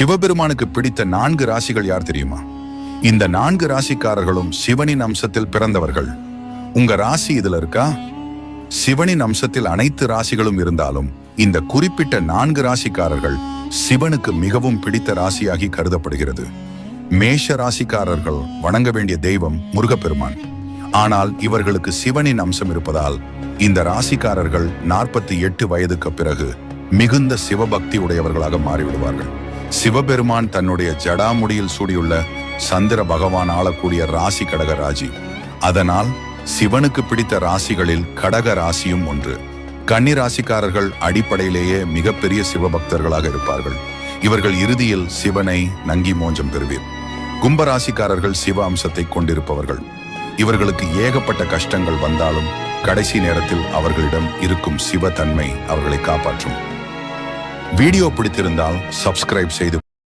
சிவபெருமானுக்கு பிடித்த 4 ராசிகள் யார் தெரியுமா? இந்த 4 ராசிக்காரர்களும் சிவனின் அம்சத்தில் பிறந்தவர்கள். உங்க ராசி இதுல இருக்கா? சிவனின் அம்சத்தில் அனைத்து ராசிகளும் இருந்தாலும் இந்த குறிப்பிட்ட 4 ராசிக்காரர்கள் சிவனுக்கு மிகவும் பிடித்த ராசியாகி கருதப்படுகிறது. மேஷ ராசிக்காரர்கள் வணங்க வேண்டிய தெய்வம் முருகப்பெருமான். ஆனால் இவர்களுக்கு சிவனின் அம்சம் இருப்பதால் இந்த ராசிக்காரர்கள் 48 வயதுக்கு பிறகு மிகுந்த சிவபக்தி உடையவர்களாக மாறிவிடுவார்கள். சிவபெருமான் தன்னுடைய ஜடாமுடியில் சூடியுள்ள சந்திர பகவான் ஆளக்கூடிய ராசி கடக ராசி. அதனால் சிவனுக்கு பிடித்த ராசிகளில் கடக ராசியும் ஒன்று. கன்னி ராசிக்காரர்கள் அடிப்படையிலேயே மிகப்பெரிய சிவபக்தர்களாக இருப்பார்கள். இவர்கள் இறுதியில் சிவனை நங்கி மோஞ்சம் பெறுவீர். கும்பராசிக்காரர்கள் சிவ அம்சத்தை கொண்டிருப்பவர்கள். இவர்களுக்கு ஏகப்பட்ட கஷ்டங்கள் வந்தாலும் கடைசி நேரத்தில் அவர்களிடம் இருக்கும் சிவ தன்மை அவர்களை காப்பாற்றும். வீடியோ பிடித்திருந்தால் சப்ஸ்கிரைப் செய்து